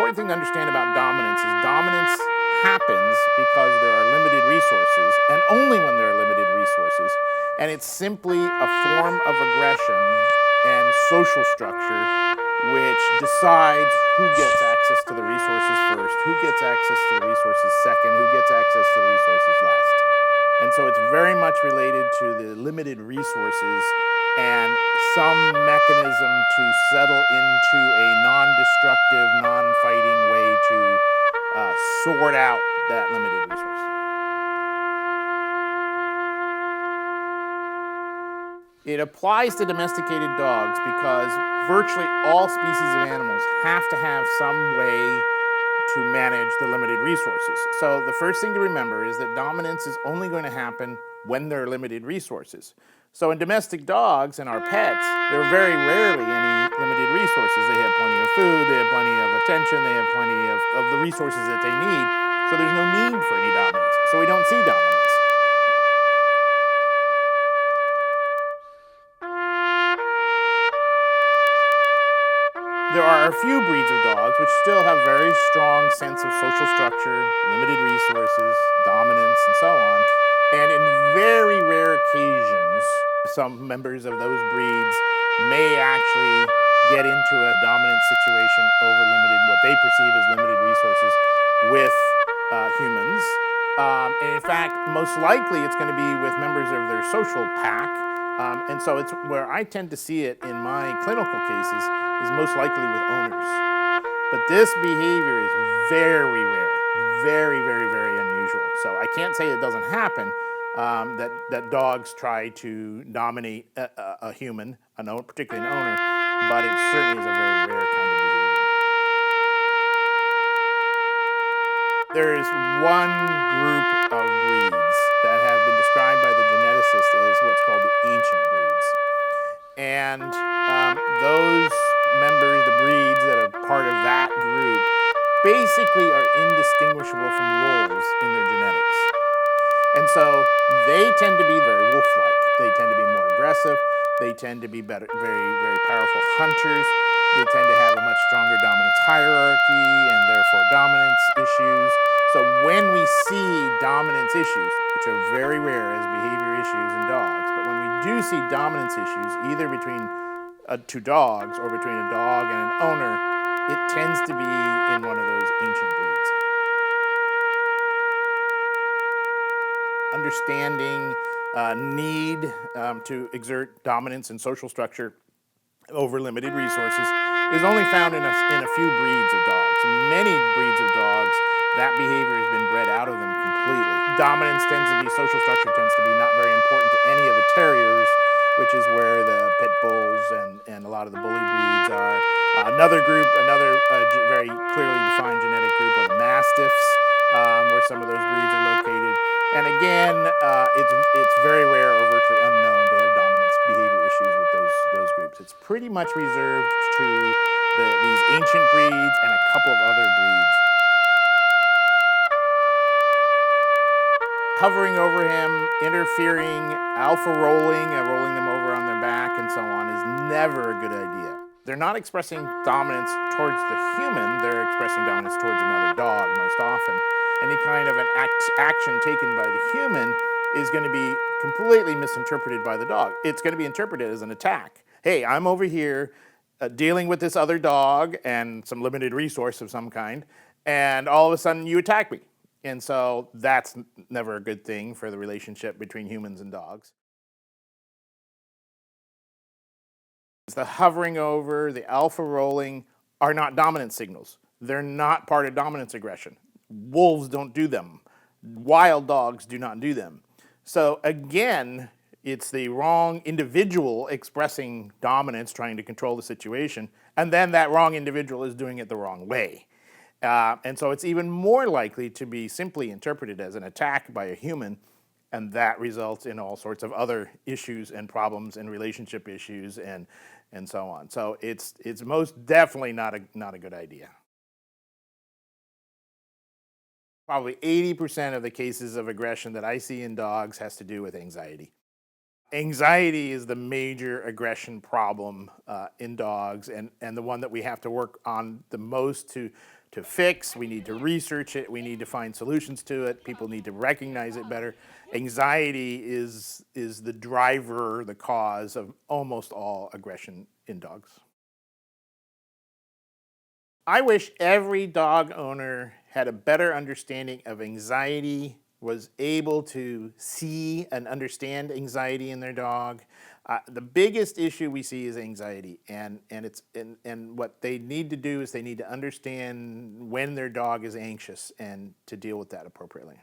important thing to understand about dominance is dominance happens because there are limited resources, and only when there are limited resources. And it's simply a form of aggression and social structure which decides who gets access to the resources first, who gets access to the resources second, who gets access to the resources last. And so it's very much related to the limited resources and some mechanism to settle into a non-destructive, non-fighting way to sort out that limited resource. It applies to domesticated dogs because virtually all species of animals have to have some way to manage the limited resources. So the first thing to remember is that dominance is only going to happen when there are limited resources. So in domestic dogs and our pets, there are very rarely any limited resources. They have plenty of food, they have plenty of attention, they have plenty of the resources that they need. So there's no need for any dominance. So we don't see dominance. There are a few breeds of dogs which still have very strong sense of social structure, limited resources, dominance, and so on. And in very rare occasions, some members of those breeds may actually get into a dominant situation over limited, what they perceive as limited resources with humans. And in fact, most likely it's going to be with members of their social pack. And so it's where I tend to see it in my clinical cases is most likely with owners. But this behavior is very rare, very, very, very unusual. So I can't say it doesn't happen, that dogs try to dominate a human, particularly an owner, but it certainly is a very rare kind of behavior. There is one group of breeds that have been described by the geneticist as what's called the ancient breeds. And those members, the breeds that are part of that group, basically are indistinguishable from wolves in their genetics. And so they tend to be very wolf-like. They tend to be more aggressive. They tend to be better, very, very powerful hunters. They tend to have a much stronger dominance hierarchy and therefore dominance issues. So when we see dominance issues, which are very rare as behavior issues in dogs, but when we do see dominance issues, either between two dogs or between a dog and an owner, it tends to be in one of those ancient breeds. Understanding need to exert dominance and social structure over limited resources is only found in a few breeds of dogs. Many breeds of dogs, that behavior has been bred out of them completely. Dominance tends to be, social structure tends to be not very important to any of the terriers, which is where the pit bulls and a lot of the bully breeds are. Another group, very clearly defined genetic group are the mastiffs, where some of those breeds are located. And again, it's very rare or virtually unknown to have dominance behavior issues with those groups. It's pretty much reserved to these ancient breeds and a couple of other breeds. Hovering over him, interfering, alpha rolling them over on their back and so on is never a good idea. They're not expressing dominance towards the human, they're expressing dominance towards another dog most often. Any kind of an action taken by the human is going to be completely misinterpreted by the dog. It's going to be interpreted as an attack. Hey, I'm over here dealing with this other dog and some limited resource of some kind, and all of a sudden you attack me. And so that's never a good thing for the relationship between humans and dogs. The hovering over, the alpha rolling are not dominant signals. They're not part of dominance aggression. Wolves don't do them. Wild dogs do not do them. So again, it's the wrong individual expressing dominance, trying to control the situation, and then that wrong individual is doing it the wrong way. And so it's even more likely to be simply interpreted as an attack by a human, and that results in all sorts of other issues and problems and relationship issues and so on. So it's most definitely not a good idea. Probably 80% of the cases of aggression that I see in dogs has to do with anxiety. Anxiety is the major aggression problem in dogs, and the one that we have to work on the most to fix. We need to research it. We need to find solutions to it. People need to recognize it better. Anxiety is the driver, the cause of almost all aggression in dogs. I wish every dog owner had a better understanding of anxiety, was able to see and understand anxiety in their dog. The biggest issue we see is anxiety, and what they need to do is they need to understand when their dog is anxious and to deal with that appropriately.